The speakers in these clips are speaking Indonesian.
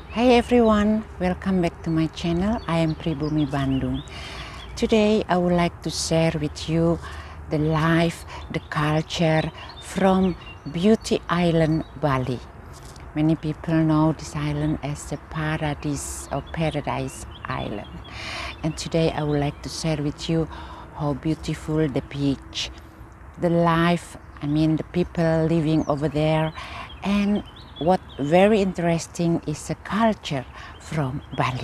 Hey everyone, welcome back to my channel. I am Pribumi Bandung. Today I would like to share with you the life, the culture from Beauty Island, Bali. Many people know this island as the paradise or paradise island. And today I would like to share with you how beautiful the beach, the life, the people living over there, and what very interesting is the culture from Bali.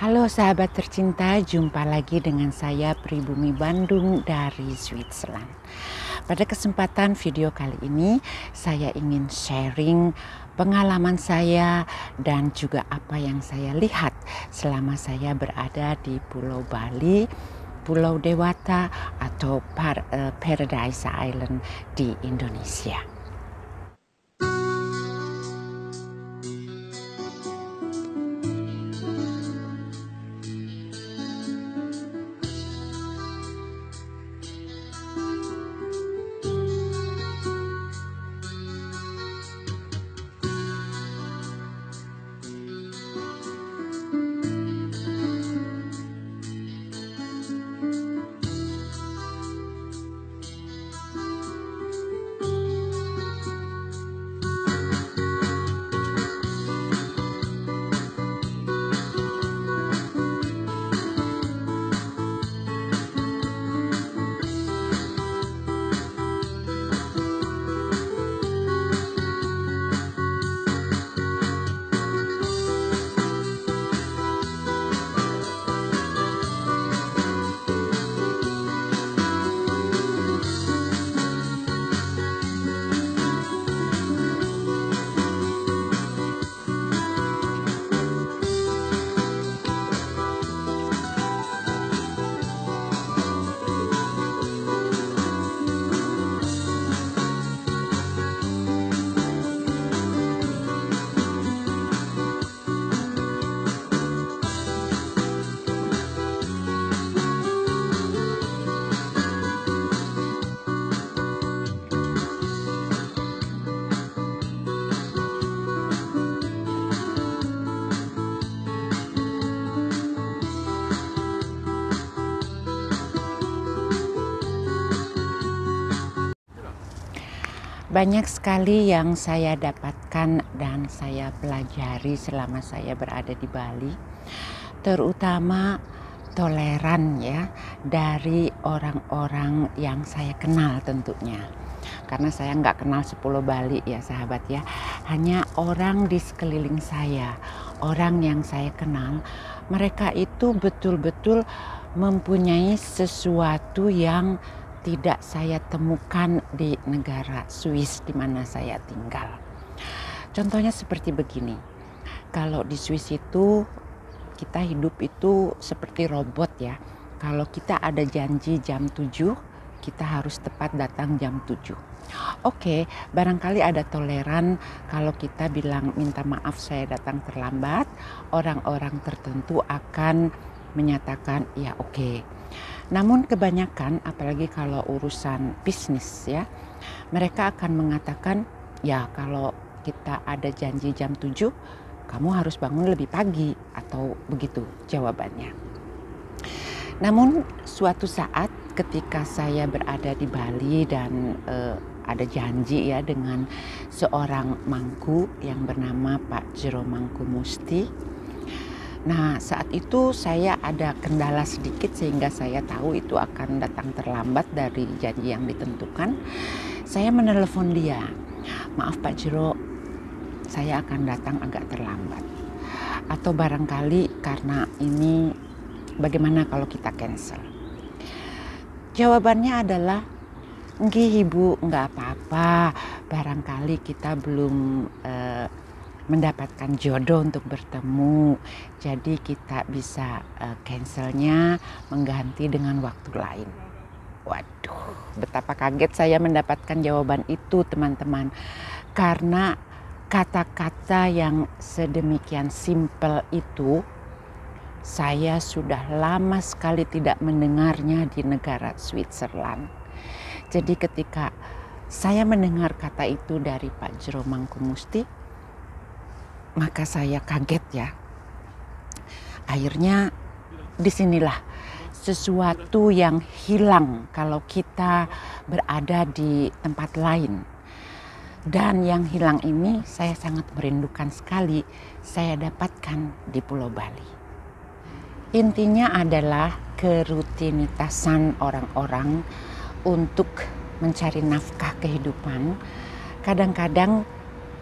Halo sahabat tercinta, jumpa lagi dengan saya Pribumi Bandung dari Switzerland. Pada kesempatan video kali ini saya ingin sharing pengalaman saya dan juga apa yang saya lihat selama saya berada di Pulau Bali, Pulau Dewata atau Paradise Island di Indonesia. Banyak sekali yang saya dapatkan dan saya pelajari selama saya berada di Bali, terutama toleran ya dari orang-orang yang saya kenal tentunya. Karena saya nggak kenal 10 Bali ya sahabat ya, hanya orang di sekeliling saya, orang yang saya kenal, mereka itu betul-betul mempunyai sesuatu yang tidak saya temukan di negara Swiss di mana saya tinggal. Contohnya seperti begini, kalau di Swiss itu kita hidup itu seperti robot ya. Kalau kita ada janji jam 7, kita harus tepat datang jam 7. Oke, barangkali ada toleran kalau kita bilang minta maaf saya datang terlambat, orang-orang tertentu akan menyatakan ya oke. Namun kebanyakan apalagi kalau urusan bisnis ya, mereka akan mengatakan ya kalau kita ada janji jam 7, kamu harus bangun lebih pagi atau begitu jawabannya. Namun suatu saat ketika saya berada di Bali dan ada janji ya dengan seorang mangku yang bernama Pak Jero Mangkumusti. Nah, saat itu saya ada kendala sedikit sehingga saya tahu itu akan datang terlambat dari janji yang ditentukan. Saya menelepon dia, "Maaf Pak Jero, saya akan datang agak terlambat. Atau barangkali karena ini bagaimana kalau kita cancel?" Jawabannya adalah, "Nggih Ibu, nggak apa-apa. Barangkali kita belum mendapatkan jodoh untuk bertemu. Jadi kita bisa cancelnya mengganti dengan waktu lain." Waduh, betapa kaget saya mendapatkan jawaban itu, teman-teman. Karena kata-kata yang sedemikian simpel itu saya sudah lama sekali tidak mendengarnya di negara Switzerland. Jadi ketika saya mendengar kata itu dari Pak Jero Mangkumusti, maka saya kaget ya. Akhirnya disinilah sesuatu yang hilang kalau kita berada di tempat lain. Dan yang hilang ini saya sangat merindukan sekali saya dapatkan di Pulau Bali. Intinya adalah kerutinitasan orang-orang untuk mencari nafkah kehidupan. Kadang-kadang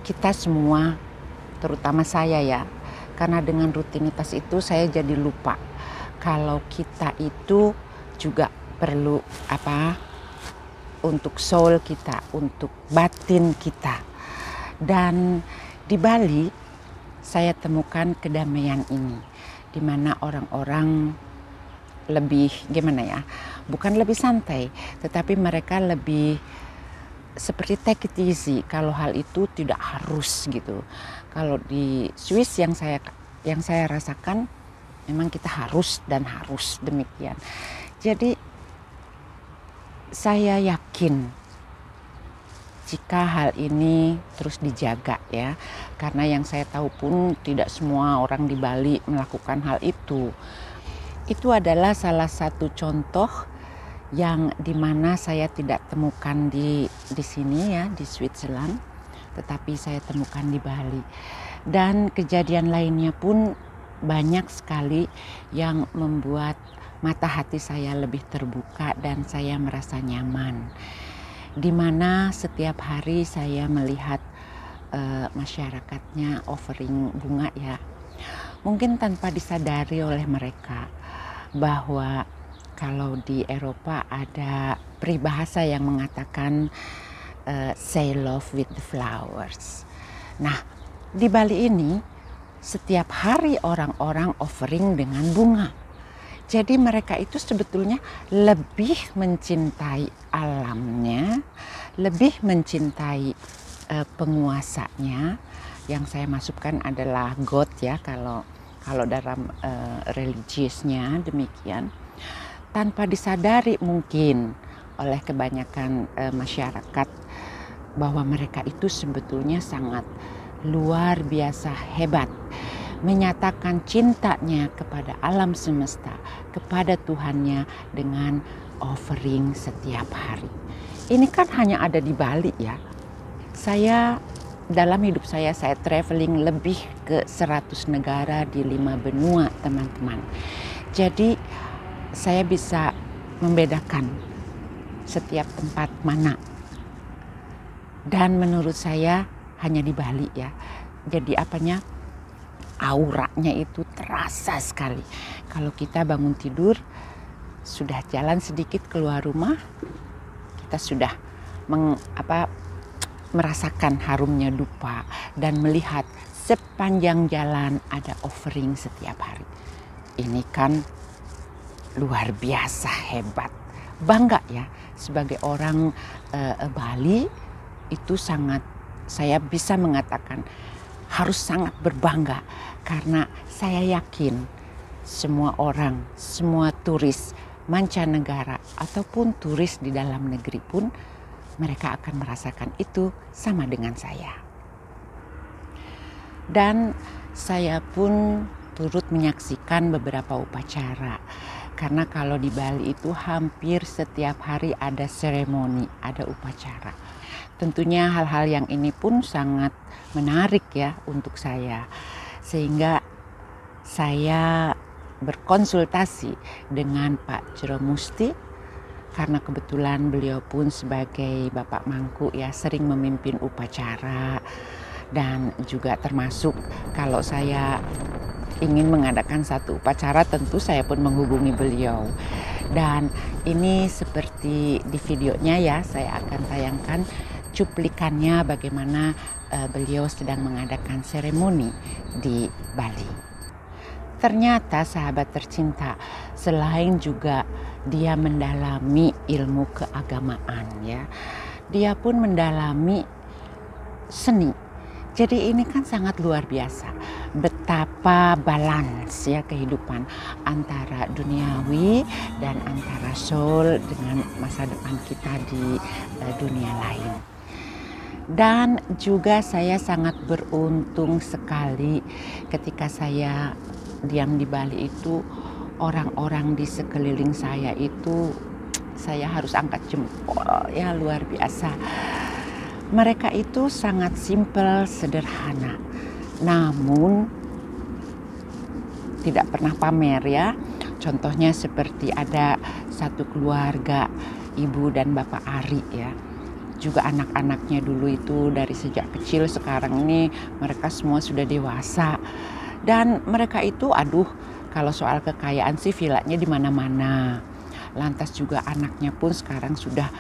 kita semua, terutama saya ya, karena dengan rutinitas itu saya jadi lupa kalau kita itu juga perlu untuk soul kita, untuk batin kita. Dan di Bali saya temukan kedamaian ini, di mana orang-orang lebih bukan lebih santai, tetapi mereka lebih seperti take it easy. Kalau hal itu tidak harus gitu. Kalau di Swiss yang saya rasakan, memang kita harus dan harus demikian. Jadi saya yakin jika hal ini terus dijaga ya, karena yang saya tahu pun tidak semua orang di Bali melakukan hal itu. Itu adalah salah satu contoh yang dimana saya tidak temukan di sini ya, di Switzerland, tetapi saya temukan di Bali. Dan kejadian lainnya pun banyak sekali yang membuat mata hati saya lebih terbuka dan saya merasa nyaman. Di mana setiap hari saya melihat masyarakatnya offering bunga ya. Mungkin tanpa disadari oleh mereka bahwa kalau di Eropa ada peribahasa yang mengatakan say love with the flowers. Nah, di Bali ini setiap hari orang-orang offering dengan bunga. Jadi mereka itu sebetulnya lebih mencintai alamnya, lebih mencintai penguasanya. Yang saya masukkan adalah God ya, kalau dalam religiusnya demikian. Tanpa disadari mungkin oleh kebanyakan masyarakat bahwa mereka itu sebetulnya sangat luar biasa hebat, menyatakan cintanya kepada alam semesta, kepada Tuhannya dengan offering setiap hari. Ini kan hanya ada di Bali ya. Dalam hidup saya traveling lebih ke 100 negara di 5 benua, teman-teman. Jadi saya bisa membedakan setiap tempat mana. Dan menurut saya hanya di Bali ya. Jadi auranya itu terasa sekali. Kalau kita bangun tidur, sudah jalan sedikit keluar rumah, kita sudah merasakan harumnya dupa dan melihat sepanjang jalan ada offering setiap hari. Ini kan luar biasa hebat. Bangga ya sebagai orang Bali itu saya bisa mengatakan harus sangat berbangga karena saya yakin semua orang, semua turis mancanegara ataupun turis di dalam negeri pun mereka akan merasakan itu sama dengan saya. Dan saya pun turut menyaksikan beberapa upacara Karena kalau di Bali itu hampir setiap hari ada seremoni, ada upacara. Tentunya hal-hal yang ini pun sangat menarik ya untuk saya. Sehingga saya berkonsultasi dengan Pak Jero Musti, karena kebetulan beliau pun sebagai Bapak Mangku ya sering memimpin upacara, dan juga termasuk kalau saya ingin mengadakan satu upacara tentu saya pun menghubungi beliau. Dan ini seperti di videonya ya, saya akan tayangkan cuplikannya bagaimana beliau sedang mengadakan seremoni di Bali. Ternyata sahabat tercinta, selain juga dia mendalami ilmu keagamaan ya, dia pun mendalami seni. Jadi ini kan sangat luar biasa betapa balance ya kehidupan antara duniawi dan antara soul dengan masa depan kita di dunia lain. Dan juga saya sangat beruntung sekali ketika saya diam di Bali itu, orang-orang di sekeliling saya itu saya harus angkat jempol ya, luar biasa. Mereka itu sangat simpel, sederhana, namun tidak pernah pamer ya. Contohnya seperti ada satu keluarga, ibu dan bapak Ari ya. Juga anak-anaknya dulu itu dari sejak kecil, sekarang ini mereka semua sudah dewasa. Dan mereka itu kalau soal kekayaan sih vilanya di mana-mana. Lantas juga anaknya pun sekarang sudah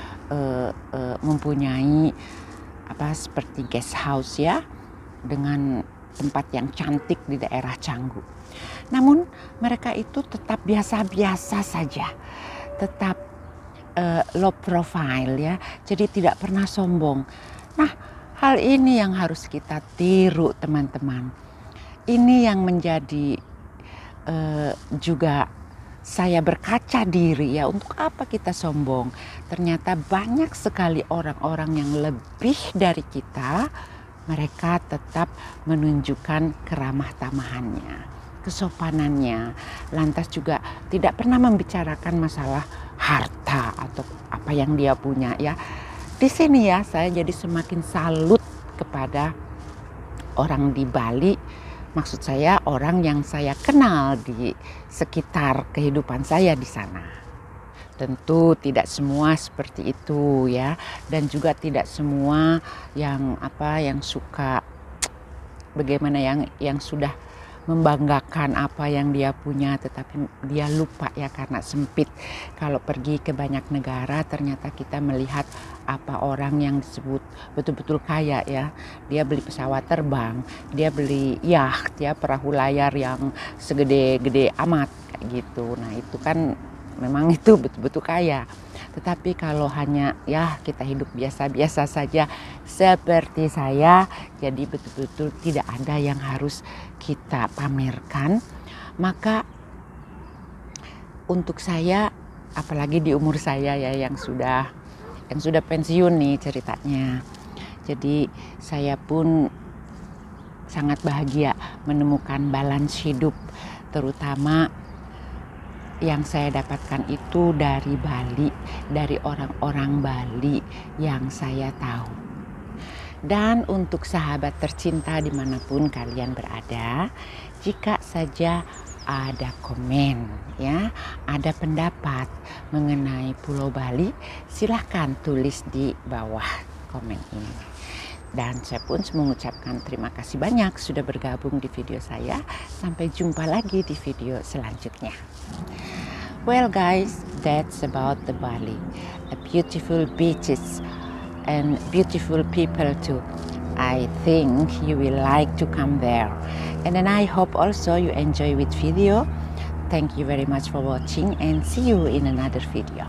mempunyai seperti guest house ya, dengan tempat yang cantik di daerah Canggu. Namun mereka itu tetap biasa-biasa saja, tetap low profile ya, jadi tidak pernah sombong. Nah, hal ini yang harus kita tiru teman-teman. Ini yang menjadi juga saya berkaca diri ya, untuk apa kita sombong? Ternyata banyak sekali orang-orang yang lebih dari kita, mereka tetap menunjukkan keramah tamahannya, kesopanannya, lantas juga tidak pernah membicarakan masalah harta atau apa yang dia punya ya. Di sini ya saya jadi semakin salut kepada orang di Bali. Maksud saya orang yang saya kenal di sekitar kehidupan saya di sana. Tentu tidak semua seperti itu ya, dan juga tidak semua yang suka bagaimana yang sudah membanggakan apa yang dia punya, tetapi dia lupa ya karena sempit. Kalau pergi ke banyak negara ternyata kita melihat apa orang yang disebut betul-betul kaya ya. Dia beli pesawat terbang, dia beli yacht ya, perahu layar yang segede-gede amat kayak gitu. Nah itu kan memang itu betul-betul kaya. Tetapi kalau hanya ya kita hidup biasa-biasa saja seperti saya, jadi betul-betul tidak ada yang harus kita pamerkan. Maka untuk saya, apalagi di umur saya ya yang sudah pensiun nih ceritanya. Jadi saya pun sangat bahagia menemukan balance hidup, terutama yang saya dapatkan itu dari Bali, dari orang-orang Bali yang saya tahu. Dan untuk sahabat tercinta dimanapun kalian berada, jika saja ada komen ya, ada pendapat mengenai Pulau Bali, silahkan tulis di bawah komen ini. Dan saya pun mengucapkan terima kasih banyak sudah bergabung di video saya. Sampai jumpa lagi di video selanjutnya. Well guys, that's about the Bali. A beautiful beaches and beautiful people too. I think you will like to come there. And then I hope also you enjoy with video. Thank you very much for watching and see you in another video.